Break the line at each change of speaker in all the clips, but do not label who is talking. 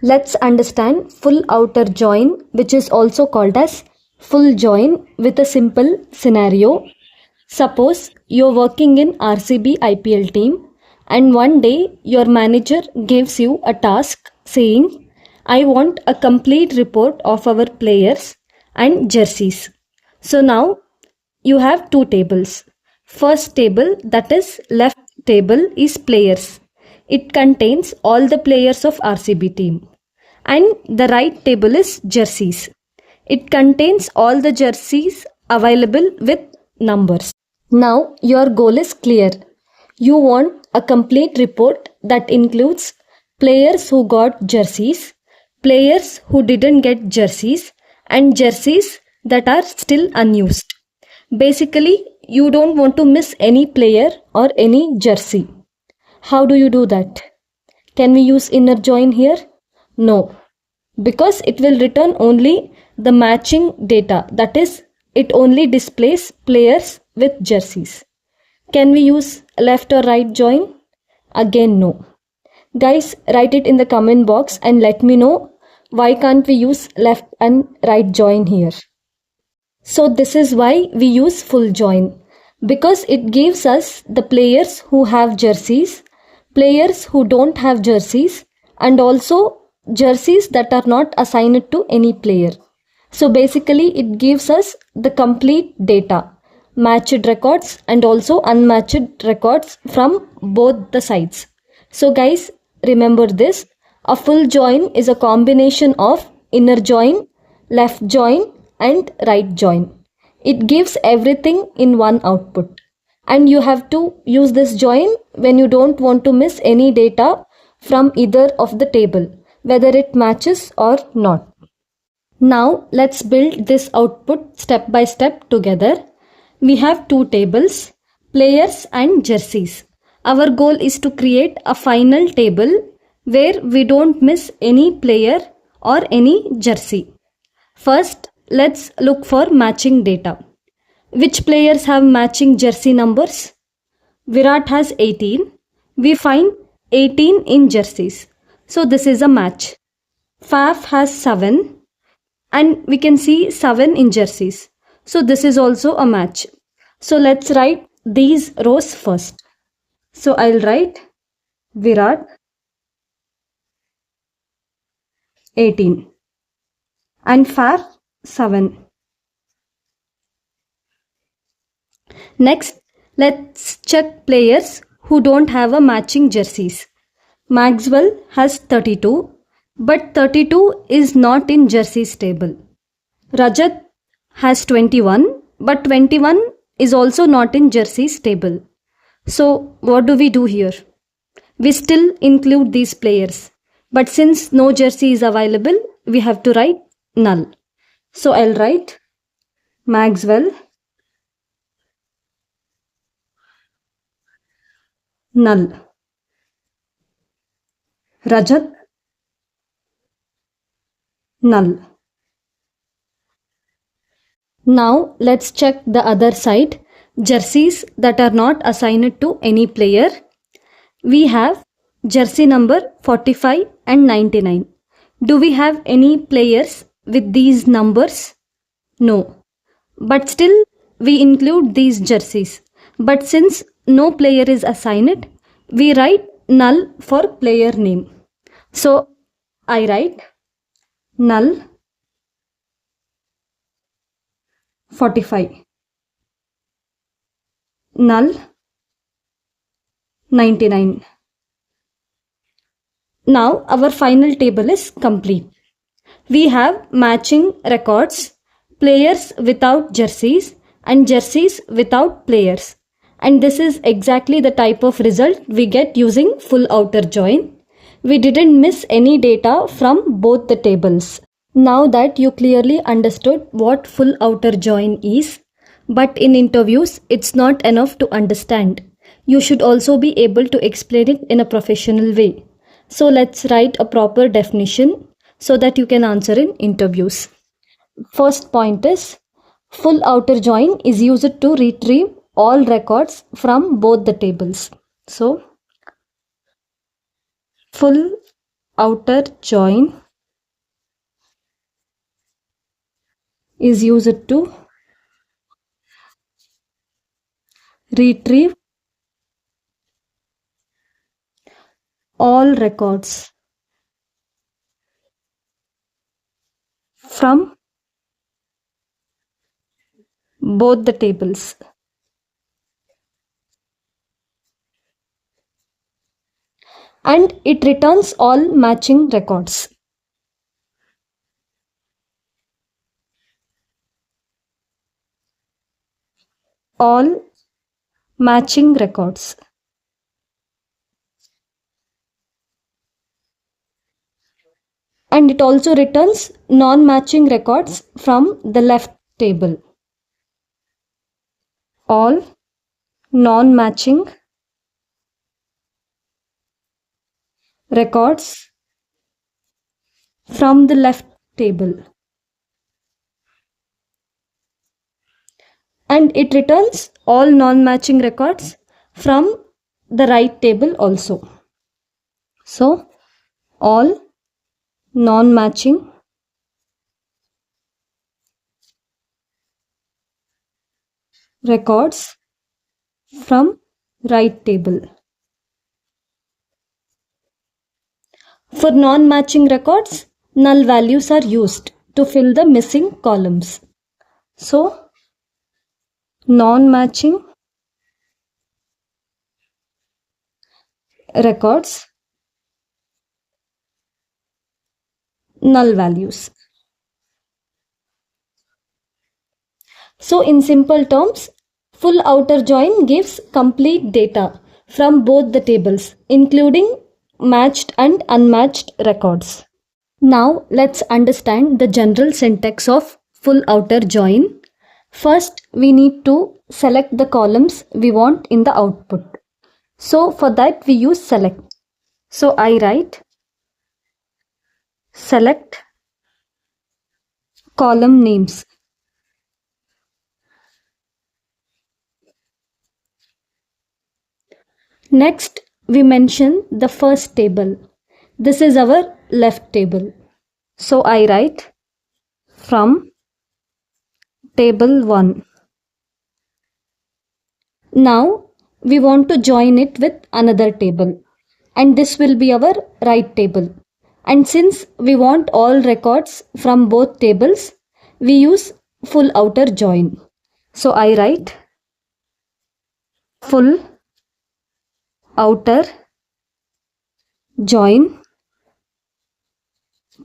Let's understand full outer join, which is also called as full join, with a simple scenario. Suppose you're working in RCB IPL team and one day your manager gives you a task saying, I want a complete report of our players and jerseys. So now you have two tables. First table, that is left table, is players. It contains all the players of RCB team. And the right table is jerseys. It contains all the jerseys available with numbers. Now your goal is clear. You want a complete report that includes players who got jerseys, players who didn't get jerseys, and jerseys that are still unused. Basically, you don't want to miss any player or any jersey. How do you do that? Can we use inner join here? No, because it will return only the matching data, that is, it only displays players with jerseys. Can we use left or right join? Again, no. Guys, write it in the comment box and let me know why can't we use left and right join here. So this is why we use full join, because it gives us the players who have jerseys, players who don't have jerseys, and also jerseys that are not assigned to any player. So basically it gives us the complete data, matched records and also unmatched records from both the sides. So guys, remember this, a full join is a combination of inner join, left join and right join. It gives everything in one output. And you have to use this join when you don't want to miss any data from either of the table, whether it matches or not. Now let's build this output step by step together. We have two tables, players and jerseys. Our goal is to create a final table where we don't miss any player or any jersey. First, let's look for matching data. Which players have matching jersey numbers? Virat has 18. We find 18 in jerseys. So this is a match. Faf has 7. And we can see 7 in jerseys. So this is also a match. So let's write these rows first. So I'll write Virat 18 and Faf 7. Next, let's check players who don't have a matching jerseys. Maxwell has 32. But 32 is not in jerseys table. Rajat has 21, but 21 is also not in jerseys table. So what do we do here? We still include these players. But since no jersey is available, we have to write null. So I'll write Maxwell null. Rajat null. Now let's check the other side, jerseys that are not assigned to any player. We have jersey number 45 and 99. Do we have any players with these numbers? No. But still we include these jerseys. But since no player is assigned, we write null for player name. So I write null 45, null 99. Now our final table is complete. We have matching records, players without jerseys and jerseys without players. And this is exactly the type of result we get using full outer join. We didn't miss any data from both the tables. Now that you clearly understood what full outer join is, but in interviews it's not enough to understand. You should also be able to explain it in a professional way. So let's write a proper definition so that you can answer in interviews. First point is, full outer join is used to retrieve all records from both the tables. So full outer join is used to retrieve all records from both the tables, and it returns all matching records. All matching records. And it also returns non-matching records from the left table. All non-matching records from the left table. And it returns all non-matching records from the right table also. So, all non-matching records from right table. For non-matching records, null values are used to fill the missing columns. So, non-matching records, null values. So in simple terms, full outer join gives complete data from both the tables, including matched and unmatched records. Now let's understand the general syntax of full outer join. First, we need to select the columns we want in the output. So for that we use select. So I write select column names. Next, we mention the first table. This is our left table. So I write from table 1. Now we want to join it with another table, and this will be our right table. And since we want all records from both tables, we use full outer join. So I write full outer join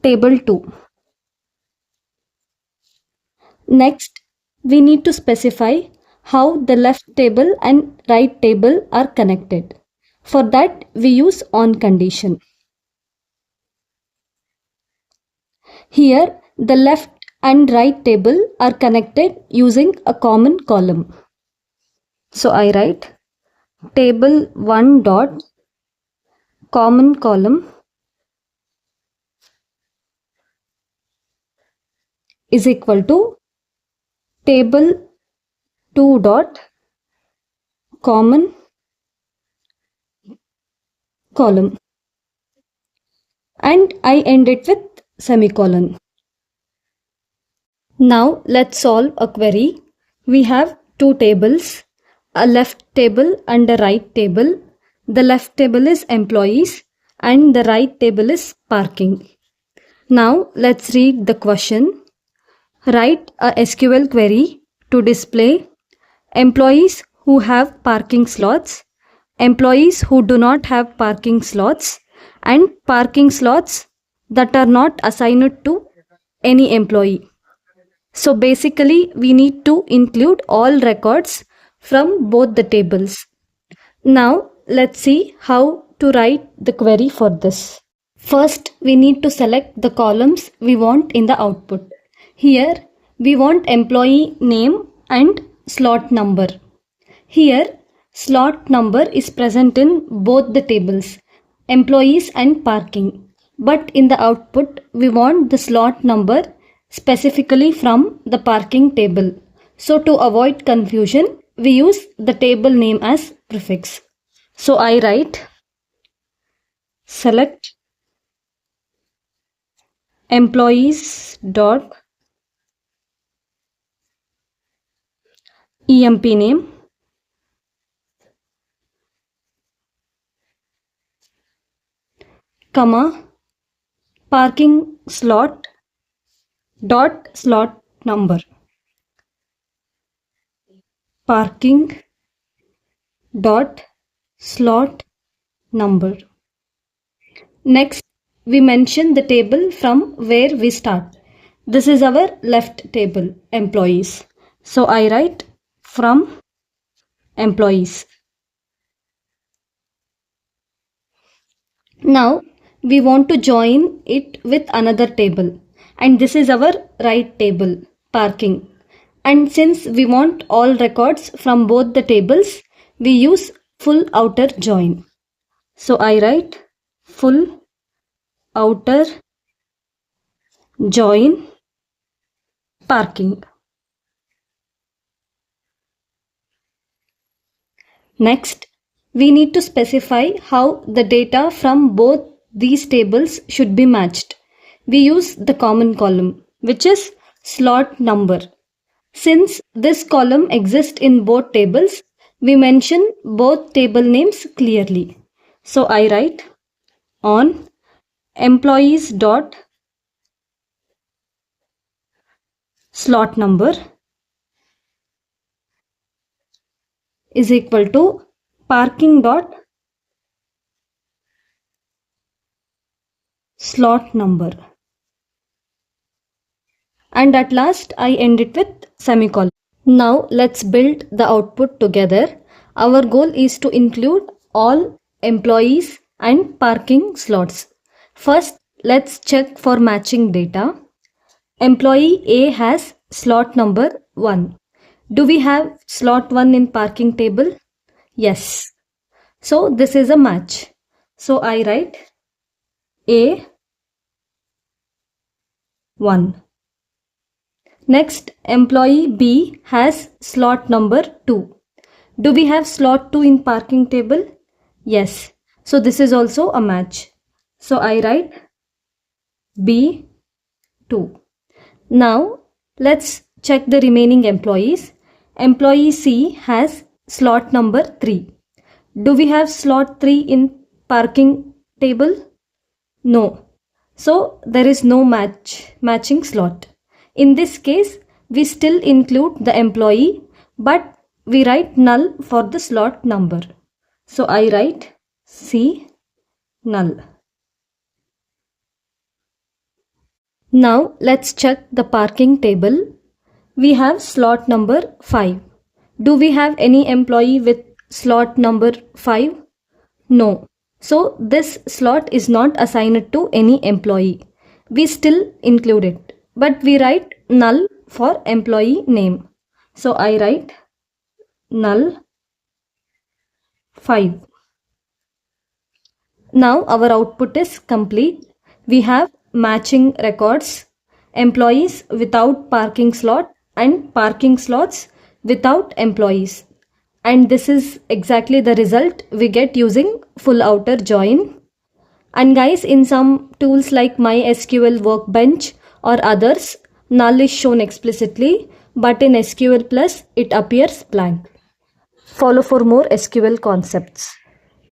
table 2. Next, we need to specify how the left table and right table are connected. For that, we use on condition. Here, the left and right table are connected using a common column. So I write table 1 dot common column is equal to table 2 dot common column, and I end it with semicolon. Now let's solve a query. We have two tables, a left table and a right table. The left table is employees and the right table is parking. Now let's read the question. Write a SQL query to display employees who have parking slots, employees who do not have parking slots, and parking slots that are not assigned to any employee. So basically we need to include all records from both the tables. Now let's see how to write the query for this. First, we need to select the columns we want in the output. Here we want employee name and slot number. Here slot number is present in both the tables, employees and parking. But in the output we want the slot number specifically from the parking table. So to avoid confusion, we use the table name as prefix. So I write select employees dot emp name, comma, parking slot dot slot number, parking dot slot number. Next, we mention the table from where we start. This is our left table, employees. So I write from employees. Now we want to join it with another table, and this is our right table, parking. And since we want all records from both the tables, we use full outer join. So I write full outer join parking. Next, we need to specify how the data from both these tables should be matched. We use the common column, which is slot number. Since this column exists in both tables, we mention both table names clearly. So I write on employees dot slot number is equal to parking dot slot number. And at last I end it with semicolon. Now let's build the output together. Our goal is to include all employees and parking slots. First, let's check for matching data. Employee A has slot number 1. Do we have slot 1 in parking table? Yes. So this is a match. So I write A 1. Next, employee B has slot number 2. Do we have slot 2 in parking table? Yes. So this is also a match. So I write B2. Now let's check the remaining employees. Employee C has slot number 3. Do we have slot 3 in parking table? No. So there is no matching slot. In this case, we still include the employee, but we write null for the slot number. So I write C null. Now let's check the parking table. We have slot number 5. Do we have any employee with slot number 5? No. So this slot is not assigned to any employee. We still include it, but we write null for employee name. So I write null 5. Now our output is complete. We have matching records, employees without parking slot and parking slots without employees. And this is exactly the result we get using full outer join. And guys, in some tools like MySQL Workbench or others, null is shown explicitly, but in SQL Plus it appears blank. Follow for more SQL concepts.